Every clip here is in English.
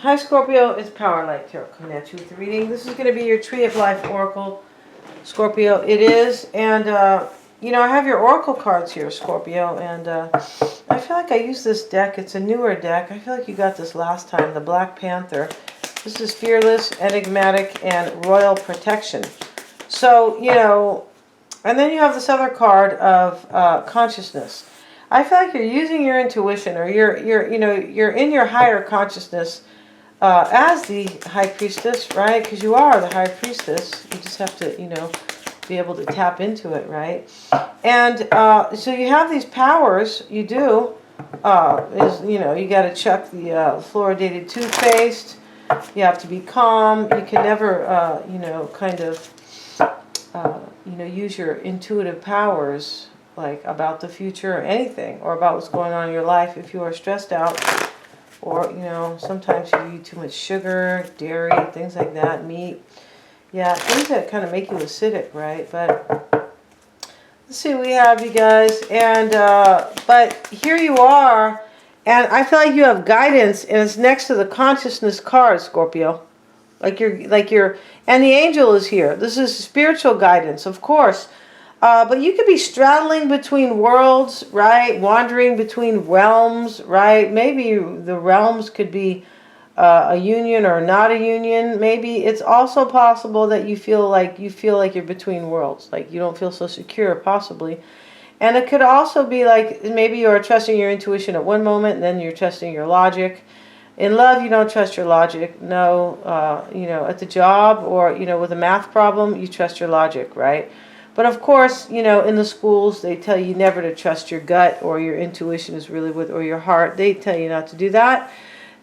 Hi Scorpio, it's Power Light Tarot coming at you with the reading. This is going to be your Tree of Life Oracle, Scorpio. It is, and you know, I have your Oracle cards here, Scorpio, and I feel like I use this deck. It's a newer deck. I feel like you got this last time, the Black Panther. This is Fearless, Enigmatic, and Royal Protection. So, you know, and then you have this other card of consciousness. I feel like you're using your intuition, or you're in your higher consciousness as the High Priestess, right? Because you are the High Priestess. You just have to, you know, be able to tap into it, right? And so you have these powers. You do. You know, you got to chuck the fluoridated toothpaste. You have to be calm. You can never, you know, kind of, you know, use your intuitive powers, like about the future or anything, or about what's going on in your life if you are stressed out, or, you know, sometimes you eat too much sugar, dairy, things like that, meat. Yeah, things that kind of make you acidic, right? But let's see what we have, you guys. And, but here you are, and I feel like you have guidance, and it's next to the consciousness card, Scorpio. And the angel is here. This is spiritual guidance, of course. But you could be straddling between worlds, right? Wandering between realms, right? Maybe the realms could be a union or not a union. Maybe it's also possible that you feel like you're between worlds, like you don't feel so secure, possibly. And it could also be like maybe you're trusting your intuition at one moment, and then you're trusting your logic. In love, you don't trust your logic. No, you know, at the job, or, you know, with a math problem, you trust your logic, right? But of course, you know, in the schools, they tell you never to trust your gut, or your intuition is really with, or your heart. They tell you not to do that.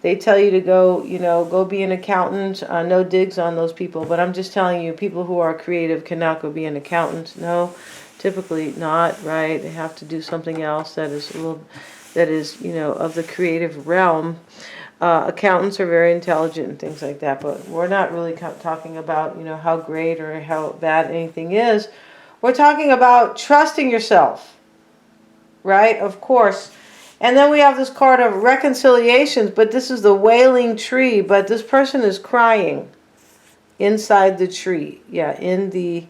They tell you to go, you know, go be an accountant. No digs on those people. But I'm just telling you, people who are creative cannot go be an accountant. No, typically not, right? They have to do something else that is a little, that is, you know, of the creative realm. Accountants are very intelligent and things like that. But we're not really talking about, you know, how great or how bad anything is. We're talking about trusting yourself, right? Of course. And then we have this card of reconciliations, but this is the wailing tree, but this person is crying inside the tree. Yeah, in the, it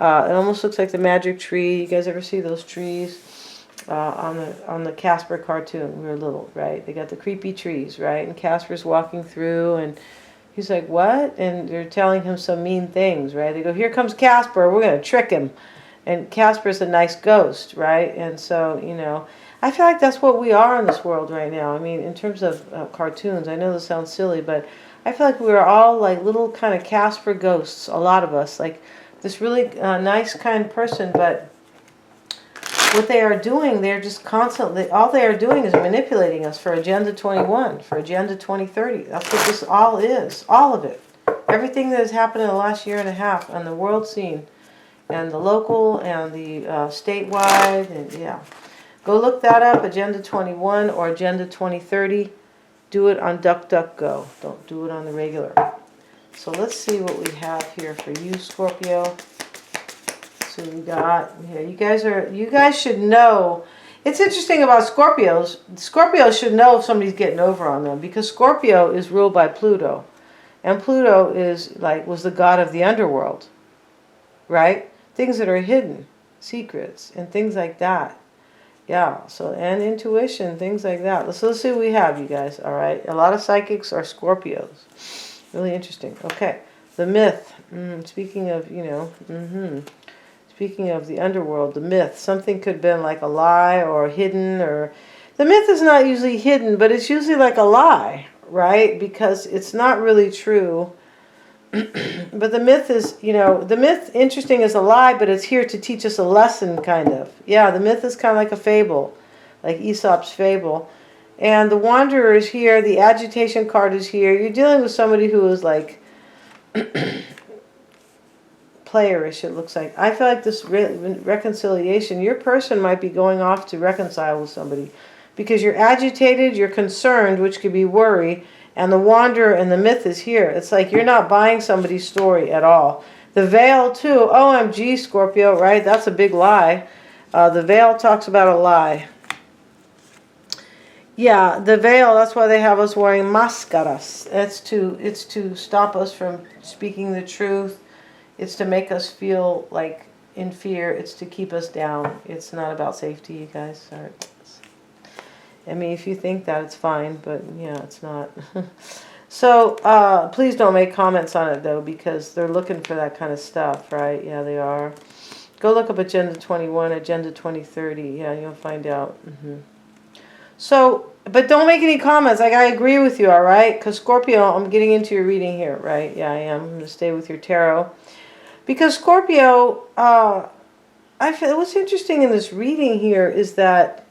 almost looks like the magic tree. You guys ever see those trees on the Casper cartoon? We were little, right? They got the creepy trees, right? And Casper's walking through, and he's like, what? And they're telling him some mean things, right? They go, here comes Casper, we're going to trick him. And Casper's a nice ghost, right? And so, you know, I feel like that's what we are in this world right now. I mean, in terms of cartoons, I know this sounds silly, but I feel like we're all like little kind of Casper ghosts, a lot of us. Like this really nice, kind person, but what they are doing, they're just constantly, all they are doing is manipulating us for Agenda 21, for Agenda 2030. That's what this all is, all of it. Everything that has happened in the last year and a half on the world scene, and the local, and the statewide, and yeah. Go look that up, Agenda 21 or Agenda 2030. Do it on DuckDuckGo. Don't do it on the regular. So let's see what we have here for you, Scorpio. So we got, yeah, you guys should know. It's interesting about Scorpios. Scorpios should know if somebody's getting over on them, because Scorpio is ruled by Pluto. And Pluto is was the god of the underworld, right? Things that are hidden, secrets, and things like that. Yeah, so, and intuition, things like that. So let's see what we have, you guys, all right? A lot of psychics are Scorpios. Really interesting. Okay, the myth. Speaking of, you know, speaking of the underworld, the myth. Something could have been like a lie or hidden, or... The myth is not usually hidden, but it's usually like a lie, right? Because it's not really true. But the myth is, you know, the myth, interesting, is a lie, but it's here to teach us a lesson, kind of. Yeah, the myth is kind of like a fable, like Aesop's fable. And the wanderer is here, the agitation card is here. You're dealing with somebody who is like playerish, it looks like. I feel like this reconciliation, your person might be going off to reconcile with somebody, because you're agitated, you're concerned, which could be worry. And the wanderer and the myth is here. It's like you're not buying somebody's story at all. The veil too. OMG, Scorpio, right? That's a big lie. The veil talks about a lie. Yeah, the veil, that's why they have us wearing máscaras. It's to stop us from speaking the truth. It's to make us feel like in fear. It's to keep us down. It's not about safety, you guys. Sorry. I mean, if you think that, it's fine, but yeah, it's not. So please don't make comments on it, though, because they're looking for that kind of stuff, right? Yeah, they are. Go look up Agenda 21, Agenda 2030. Yeah, you'll find out. So, but don't make any comments. Like, I agree with you, all right? Because Scorpio, I'm getting into your reading here, right? Yeah, I am. I'm going to stay with your tarot. Because Scorpio, I feel what's interesting in this reading here is that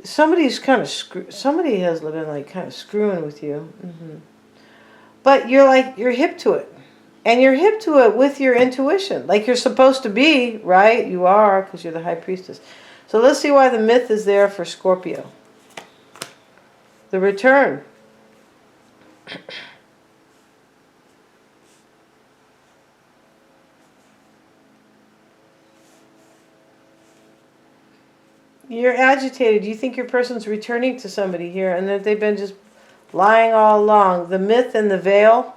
somebody's kind of somebody has been like kind of screwing with you. But you're hip to it. And you're hip to it with your intuition. Like you're supposed to be, right? You are, because you're the high priestess. So let's see why the myth is there for Scorpio. The return. You're agitated. You think your person's returning to somebody here and that they've been just lying all along. The myth and the veil.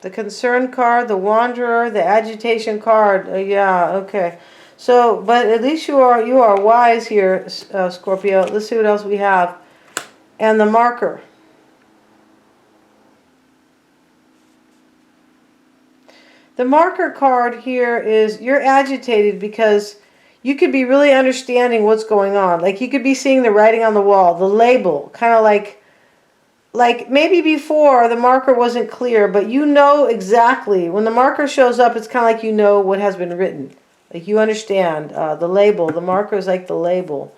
The concern card, the wanderer, the agitation card. Yeah, okay. So, but at least you are wise here, Scorpio. Let's see what else we have. And the marker. The marker card here is you're agitated because you could be really understanding what's going on. Like you could be seeing the writing on the wall, the label, kind of like maybe before the marker wasn't clear, but you know exactly. When the marker shows up, it's kind of like you know what has been written. Like you understand the label. The marker is like the label,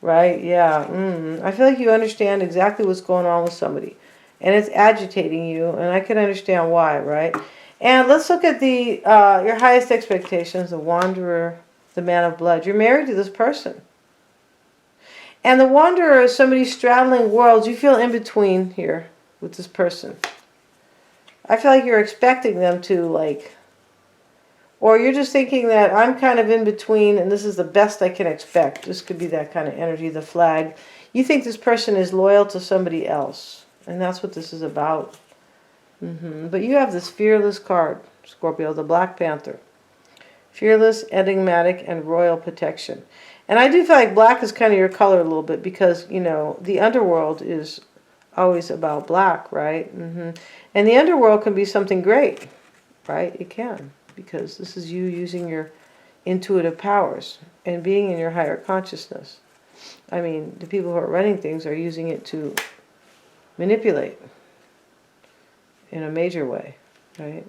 right? Yeah. I feel like you understand exactly what's going on with somebody. And it's agitating you, and I can understand why, right? And let's look at the your highest expectations, the wanderer, the man of blood. You're married to this person. And the wanderer is somebody straddling worlds. You feel in between here with this person. I feel like you're expecting them to, like, or you're just thinking that I'm kind of in between and this is the best I can expect. This could be that kind of energy, the flag. You think this person is loyal to somebody else. And that's what this is about. But you have this fearless card, Scorpio, the Black Panther. Fearless, enigmatic, and royal protection. And I do feel like black is kind of your color a little bit because, you know, the underworld is always about black, right? And the underworld can be something great, right? It can, because this is you using your intuitive powers and being in your higher consciousness. I mean, the people who are running things are using it to manipulate in a major way, right?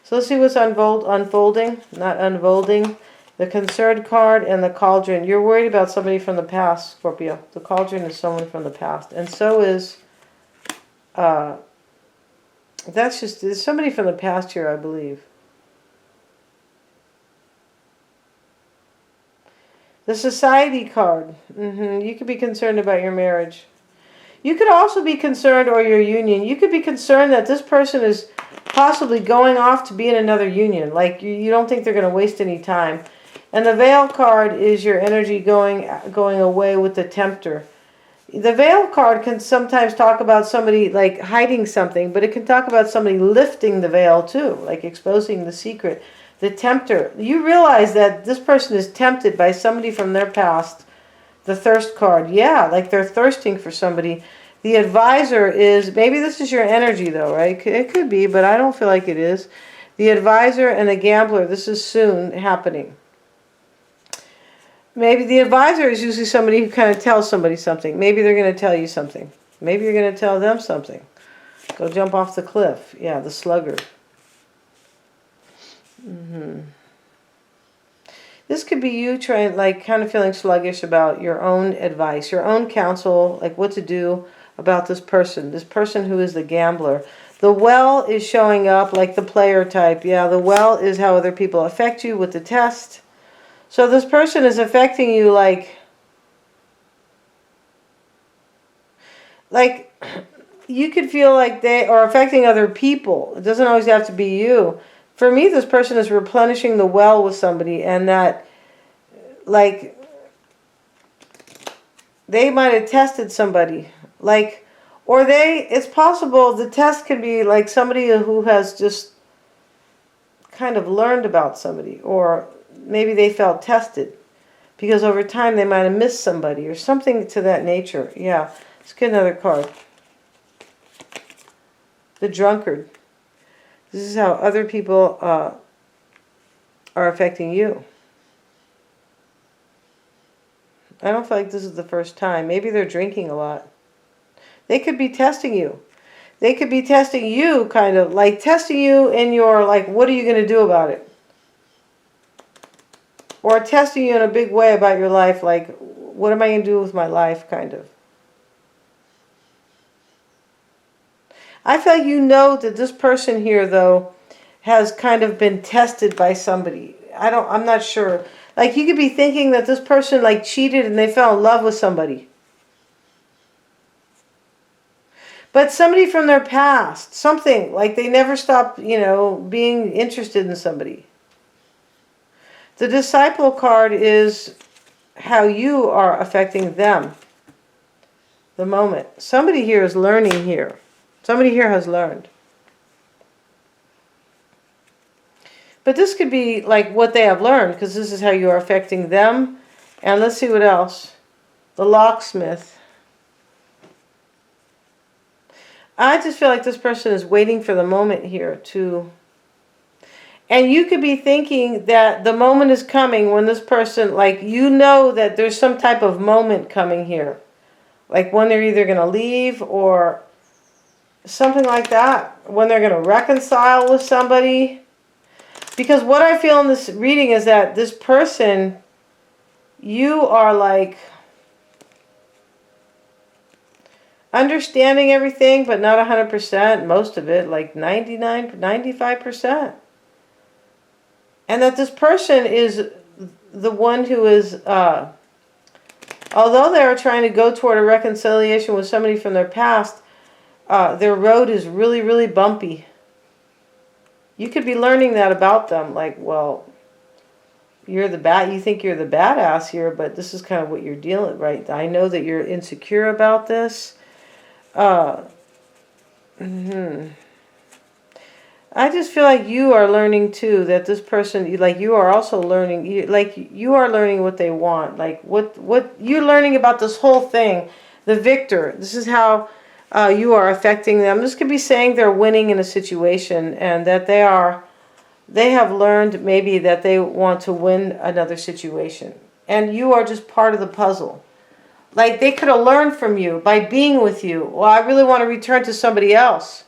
So let's see what's unfolding, not unfolding. The concerned card and the cauldron. You're worried about somebody from the past, Scorpio. The cauldron is someone from the past. And so is, there's somebody from the past here, I believe. The society card. You could be concerned about your marriage. You could also be concerned, or your union. You could be concerned that this person is possibly going off to be in another union. Like you don't think they're going to waste any time. And the veil card is your energy going away with the tempter. The veil card can sometimes talk about somebody like hiding something, but it can talk about somebody lifting the veil too, like exposing the secret. The tempter. You realize that this person is tempted by somebody from their past. The thirst card. Yeah, like they're thirsting for somebody. The advisor is, maybe this is your energy though, right? It could be, but I don't feel like it is. The advisor and the gambler. This is soon happening. Maybe the advisor is usually somebody who kind of tells somebody something. Maybe they're going to tell you something. Maybe you're going to tell them something. Go jump off the cliff. Yeah, the sluggard. This could be you trying, like, kind of feeling sluggish about your own advice, your own counsel, like what to do about this person who is the gambler. The well is showing up like the player type. Yeah, the well is how other people affect you with the test. So this person is affecting you like you could feel like they are affecting other people. It doesn't always have to be you. For me, this person is replenishing the well with somebody, and that, like, they might have tested somebody. Like, or it's possible the test could be like somebody who has just kind of learned about somebody, or maybe they felt tested because over time they might have missed somebody or something to that nature. Yeah, let's get another card. The Drunkard. This is how other people are affecting you. I don't feel like this is the first time. Maybe they're drinking a lot. They could be testing you. They could be testing you, kind of like testing you in your, like, what are you going to do about it? Or testing you in a big way about your life, like, what am I going to do with my life, kind of. I feel like you know that this person here, though, has kind of been tested by somebody. I'm not sure. Like, you could be thinking that this person, like, cheated and they fell in love with somebody. But somebody from their past, something, like they never stopped, being interested in somebody. The Disciple card is how you are affecting them. The moment. Somebody here is learning here. Somebody here has learned. But this could be like what they have learned, because this is how you are affecting them. And let's see what else. The Locksmith. I just feel like this person is waiting for the moment here to... And you could be thinking that the moment is coming when this person, like, you know that there's some type of moment coming here. Like when they're either going to leave or something like that. When they're going to reconcile with somebody. Because what I feel in this reading is that this person, you are like understanding everything, but not 100%, most of it, like 95%. And that this person is the one who is, although they're trying to go toward a reconciliation with somebody from their past, their road is really, really bumpy. You could be learning that about them, like, well, you think you're the badass here, but this is kind of what you're dealing with, right? I know that you're insecure about this. I just feel like you are learning too, that this person, like, you are also learning, you are learning what they want, like what you're learning about this whole thing. The Victor, this is how you are affecting them. This could be saying they're winning in a situation, and that they have learned maybe that they want to win another situation, and you are just part of the puzzle. Like, they could have learned from you by being with you. Well, I really want to return to somebody else.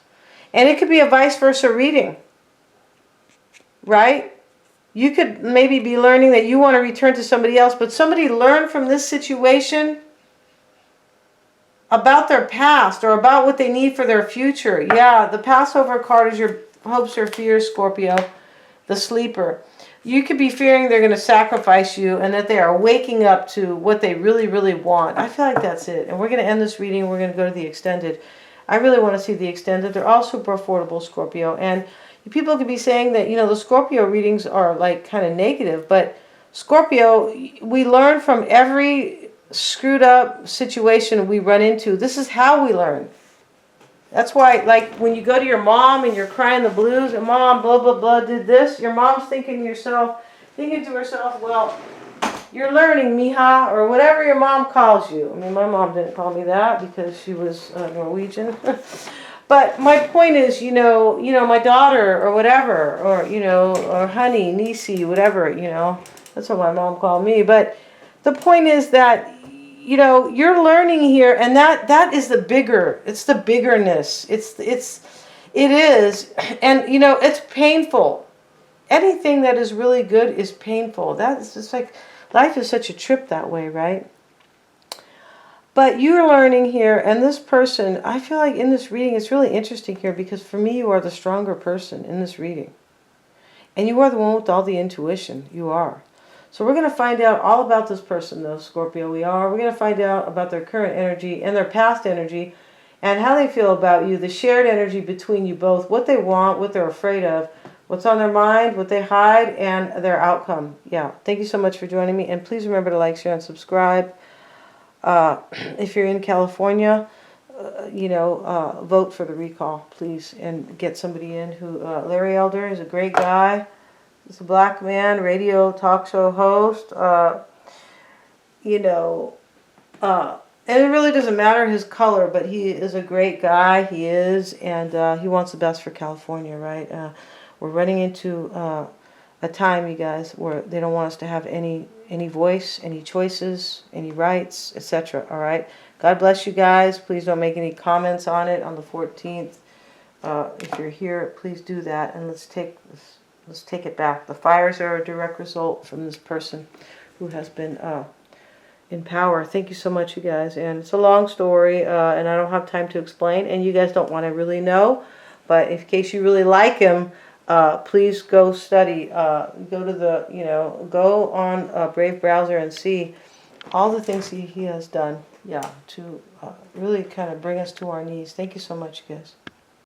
And it could be a vice versa reading. Right? You could maybe be learning that you want to return to somebody else, but somebody learned from this situation about their past or about what they need for their future. Yeah, the Passover card is your hopes or fears, Scorpio. The Sleeper. You could be fearing they're going to sacrifice you and that they are waking up to what they really, really want. I feel like that's it. And we're going to end this reading. We're going to go to the extended. I really want to see the extended. They're all super affordable, Scorpio. And people could be saying that, the Scorpio readings are like kind of negative. But Scorpio, we learn from every screwed up situation we run into. This is how we learn. That's why, like, when you go to your mom and you're crying the blues, and mom, blah, blah, blah, did this, your mom's thinking to herself, well, you're learning, mija, or whatever your mom calls you. I mean, my mom didn't call me that because she was Norwegian. But my point is, my daughter or whatever, or, or honey, niecey, whatever, that's what my mom called me. But the point is that, you're learning here, and that is the bigger, it's the biggerness. It is, and, it's painful. Anything that is really good is painful. That's just like, life is such a trip that way, right? But you're learning here, and this person, I feel like in this reading, it's really interesting here, because for me, you are the stronger person in this reading. And you are the one with all the intuition. You are. So we're going to find out all about this person, though, Scorpio. We're going to find out about their current energy and their past energy, and how they feel about you, the shared energy between you both, what they want, what they're afraid of, what's on their mind, what they hide, and their outcome. Yeah, thank you so much for joining me, and please remember to like, share, and subscribe. If you're in California, vote for the recall, please, and get somebody in who, Larry Elder is a great guy. He's a black man, radio talk show host, and it really doesn't matter his color, but he is a great guy, he is, and he wants the best for California, right? We're running into a time, you guys, where they don't want us to have any voice, any choices, any rights, etc. All right. God bless you guys. Please don't make any comments on it on the 14th. If you're here, please do that, and let's take it back. The fires are a direct result from this person who has been in power. Thank you so much, you guys. And it's a long story, and I don't have time to explain, and you guys don't want to really know. But in case you really like him, please go study. Go to the, go on Brave browser and see all the things he has done. Yeah, to really kind of bring us to our knees. Thank you so much, you guys.